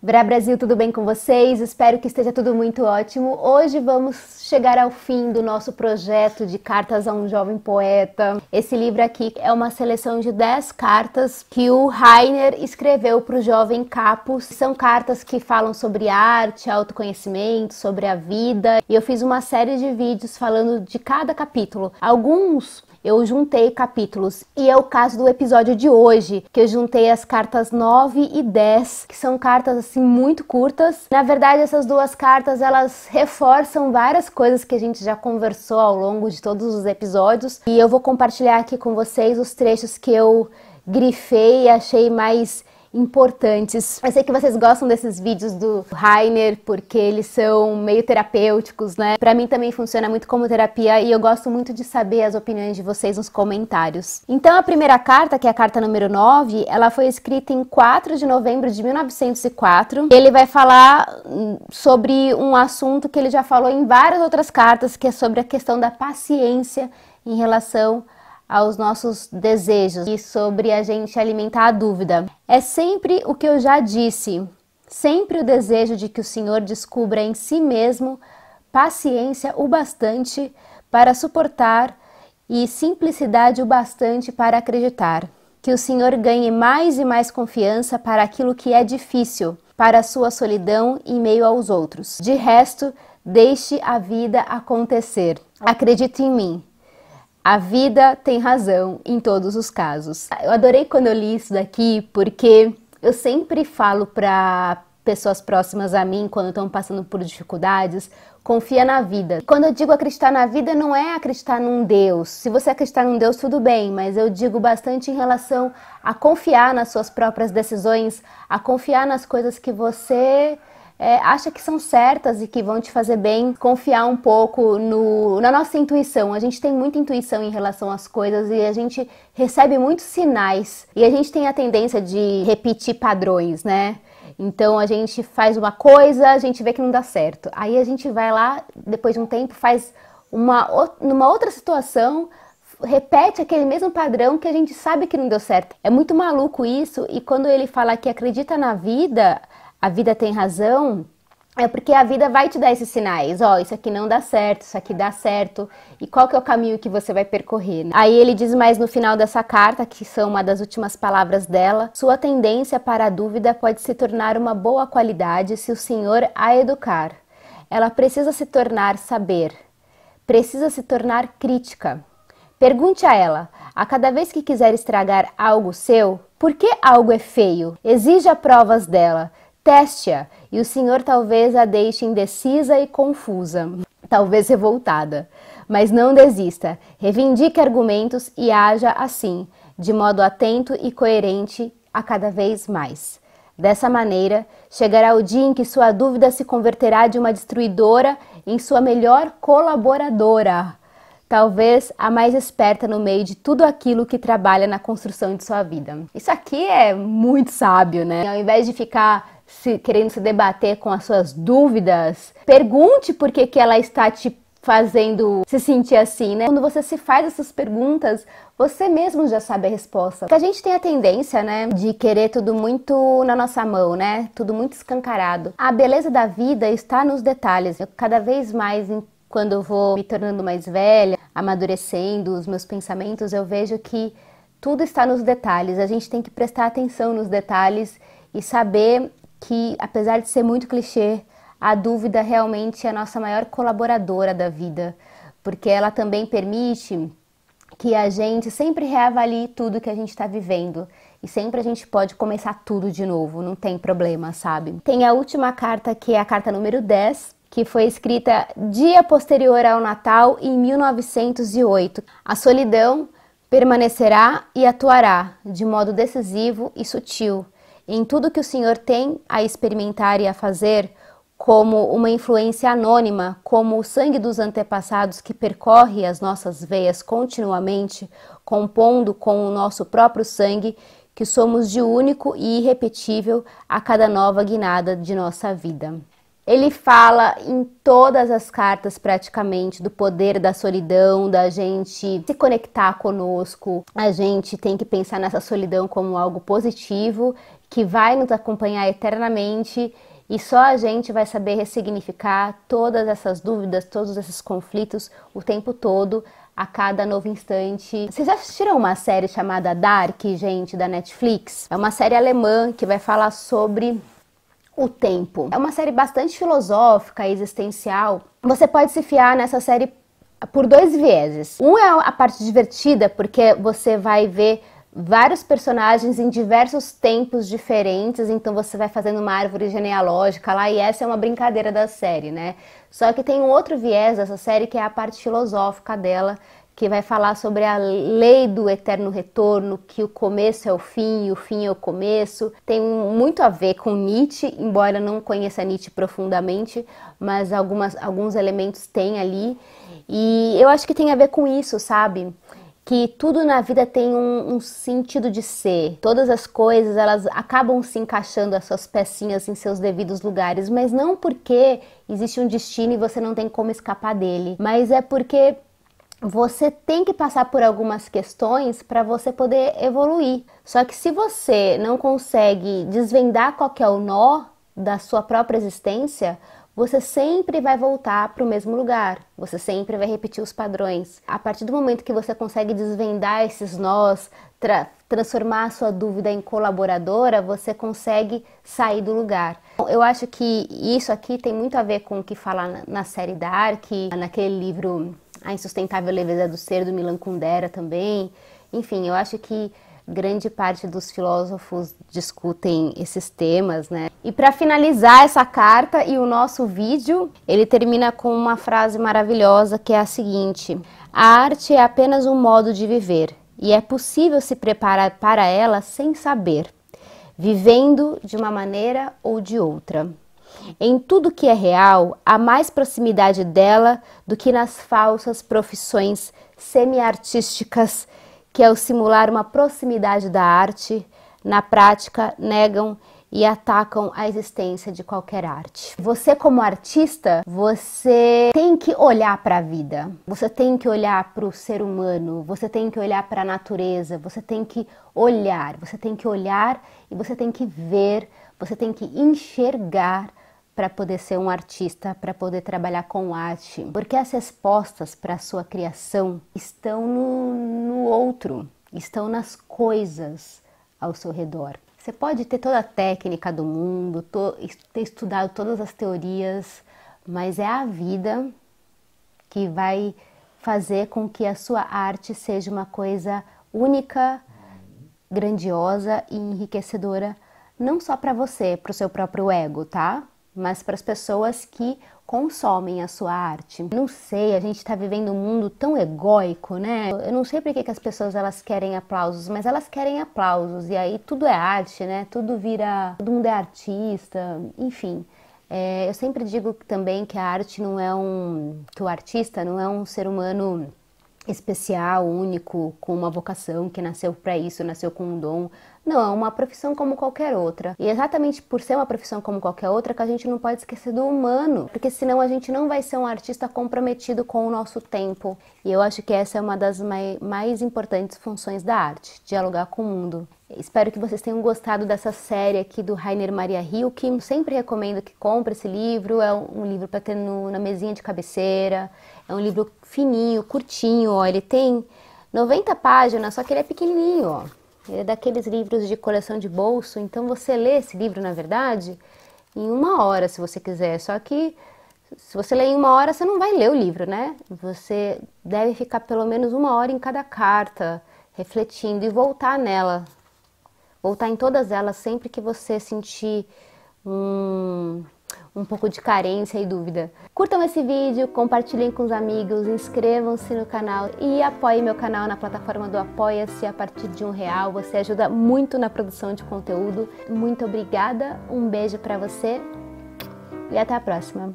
Verá Brasil, tudo bem com vocês? Espero que esteja tudo muito ótimo. Hoje vamos chegar ao fim do nosso projeto de Cartas a um Jovem Poeta. Esse livro aqui é uma seleção de 10 cartas que o Rainer escreveu para o jovem Capus. São cartas que falam sobre arte, autoconhecimento, sobre a vida. E eu fiz uma série de vídeos falando de cada capítulo. Alguns eu juntei capítulos, e é o caso do episódio de hoje, que eu juntei as cartas 9 e 10, que são cartas assim muito curtas. Na verdade, essas duas cartas, elas reforçam várias coisas que a gente já conversou ao longo de todos os episódios, e eu vou compartilhar aqui com vocês os trechos que eu grifei e achei mais importantes. Eu sei que vocês gostam desses vídeos do Rainer porque eles são meio terapêuticos, né? Pra mim também funciona muito como terapia e eu gosto muito de saber as opiniões de vocês nos comentários. Então a primeira carta, que é a carta número 9, ela foi escrita em 4 de novembro de 1904. Ele vai falar sobre um assunto que ele já falou em várias outras cartas, que é sobre a questão da paciência em relação aos nossos desejos e sobre a gente alimentar a dúvida. É sempre o que eu já disse, sempre o desejo de que o Senhor descubra em si mesmo paciência o bastante para suportar e simplicidade o bastante para acreditar. Que o Senhor ganhe mais e mais confiança para aquilo que é difícil, para a sua solidão em meio aos outros. De resto, deixe a vida acontecer. Acredite em mim. A vida tem razão em todos os casos. Eu adorei quando eu li isso daqui, porque eu sempre falo para pessoas próximas a mim, quando estão passando por dificuldades, confia na vida. Quando eu digo acreditar na vida, não é acreditar num Deus. Se você acreditar num Deus, tudo bem, mas eu digo bastante em relação a confiar nas suas próprias decisões, a confiar nas coisas que você acha que são certas e que vão te fazer bem, confiar um pouco na nossa intuição. A gente tem muita intuição em relação às coisas e a gente recebe muitos sinais. E a gente tem a tendência de repetir padrões, né? Então a gente faz uma coisa, a gente vê que não dá certo. Aí a gente vai lá, depois de um tempo, faz numa outra situação, repete aquele mesmo padrão que a gente sabe que não deu certo. É muito maluco isso, e quando ele fala que acredita na vida, a vida tem razão, é porque a vida vai te dar esses sinais. Ó, isso aqui não dá certo, isso aqui dá certo. E qual que é o caminho que você vai percorrer, né? Aí ele diz mais no final dessa carta, que são uma das últimas palavras dela: sua tendência para a dúvida pode se tornar uma boa qualidade se o Senhor a educar. Ela precisa se tornar saber, precisa se tornar crítica. Pergunte a ela, a cada vez que quiser estragar algo seu, por que algo é feio? Exija provas dela. Teste-a, e o Senhor talvez a deixe indecisa e confusa, talvez revoltada. Mas não desista, reivindique argumentos e haja assim, de modo atento e coerente a cada vez mais. Dessa maneira, chegará o dia em que sua dúvida se converterá de uma destruidora em sua melhor colaboradora. Talvez a mais esperta no meio de tudo aquilo que trabalha na construção de sua vida. Isso aqui é muito sábio, né? Ao invés de ficar querendo se debater com as suas dúvidas, pergunte por que ela está te fazendo se sentir assim, né? Quando você se faz essas perguntas, você mesmo já sabe a resposta. Porque a gente tem a tendência, né, de querer tudo muito na nossa mão, né? Tudo muito escancarado. A beleza da vida está nos detalhes. Eu, cada vez mais, quando eu vou me tornando mais velha, amadurecendo os meus pensamentos, eu vejo que tudo está nos detalhes. A gente tem que prestar atenção nos detalhes e saber que, apesar de ser muito clichê, a dúvida realmente é a nossa maior colaboradora da vida, porque ela também permite que a gente sempre reavalie tudo que a gente está vivendo, e sempre a gente pode começar tudo de novo, não tem problema, sabe? Tem a última carta, que é a carta número 10, que foi escrita dia posterior ao Natal, em 1908. A solidão permanecerá e atuará de modo decisivo e sutil em tudo que o Senhor tem a experimentar e a fazer, como uma influência anônima, como o sangue dos antepassados que percorre as nossas veias continuamente, compondo com o nosso próprio sangue, que somos de único e irrepetível a cada nova guinada de nossa vida. Ele fala em todas as cartas praticamente do poder da solidão, da gente se conectar conosco. A gente tem que pensar nessa solidão como algo positivo, que vai nos acompanhar eternamente e só a gente vai saber ressignificar todas essas dúvidas, todos esses conflitos o tempo todo, a cada novo instante. Vocês já assistiram uma série chamada Dark, gente, da Netflix? É uma série alemã que vai falar sobre o tempo. É uma série bastante filosófica e existencial. Você pode se fiar nessa série por dois vieses. Um é a parte divertida, porque você vai ver vários personagens em diversos tempos diferentes, então você vai fazendo uma árvore genealógica lá, e essa é uma brincadeira da série, né? Só que tem um outro viés dessa série, que é a parte filosófica dela, que vai falar sobre a lei do eterno retorno, que o começo é o fim e o fim é o começo. Tem muito a ver com Nietzsche, embora eu não conheça Nietzsche profundamente, mas alguns elementos tem ali. E eu acho que tem a ver com isso, sabe? Que tudo na vida tem um sentido de ser. Todas as coisas, elas acabam se encaixando as suas pecinhas em seus devidos lugares, mas não porque existe um destino e você não tem como escapar dele, mas é porque você tem que passar por algumas questões para você poder evoluir. Só que se você não consegue desvendar qual que é o nó da sua própria existência, você sempre vai voltar para o mesmo lugar, você sempre vai repetir os padrões. A partir do momento que você consegue desvendar esses nós, transformar a sua dúvida em colaboradora, você consegue sair do lugar. Eu acho que isso aqui tem muito a ver com o que fala na série Dark, naquele livro A Insustentável Leveza do Ser, do Milan Kundera também. Enfim, eu acho que grande parte dos filósofos discutem esses temas, né? E para finalizar essa carta e o nosso vídeo, ele termina com uma frase maravilhosa que é a seguinte: a arte é apenas um modo de viver e é possível se preparar para ela sem saber, vivendo de uma maneira ou de outra. Em tudo que é real, há mais proximidade dela do que nas falsas profissões semi-artísticas que, ao simular uma proximidade da arte, na prática negam e atacam a existência de qualquer arte. Você, como artista, você tem que olhar para a vida, você tem que olhar para o ser humano, você tem que olhar para a natureza, você tem que olhar e você tem que ver, você tem que enxergar para poder ser um artista, para poder trabalhar com arte. Porque as respostas para a sua criação estão no outro, estão nas coisas ao seu redor. Você pode ter toda a técnica do mundo, ter estudado todas as teorias, mas é a vida que vai fazer com que a sua arte seja uma coisa única, grandiosa e enriquecedora, não só para você, para o seu próprio ego, tá? Mas para as pessoas que consomem a sua arte. Não sei, a gente está vivendo um mundo tão egóico, né? Eu não sei por que as pessoas elas querem aplausos, mas elas querem aplausos e aí tudo é arte, né? Tudo vira, todo mundo é artista, enfim. Eu sempre digo também que a arte não é que o artista não é um ser humano especial, único, com uma vocação, que nasceu para isso, nasceu com um dom. Não, é uma profissão como qualquer outra. E exatamente por ser uma profissão como qualquer outra que a gente não pode esquecer do humano, porque senão a gente não vai ser um artista comprometido com o nosso tempo. E eu acho que essa é uma das mais importantes funções da arte, dialogar com o mundo. Espero que vocês tenham gostado dessa série aqui do Rainer Maria Rilke. Eu sempre recomendo que compre esse livro, é um livro para ter na mesinha de cabeceira. É um livro fininho, curtinho, ó. Ele tem 90 páginas, só que ele é pequenininho, ó. Ele é daqueles livros de coleção de bolso, então você lê esse livro, na verdade, em 1 hora, se você quiser. Só que se você lê em 1 hora, você não vai ler o livro, né? Você deve ficar pelo menos 1 hora em cada carta, refletindo e voltar nela. Voltar em todas elas sempre que você sentir um pouco de carência e dúvida. Curtam esse vídeo, compartilhem com os amigos, inscrevam-se no canal e apoiem meu canal na plataforma do Apoia-se a partir de R$1. Você ajuda muito na produção de conteúdo. Muito obrigada, um beijo pra você e até a próxima.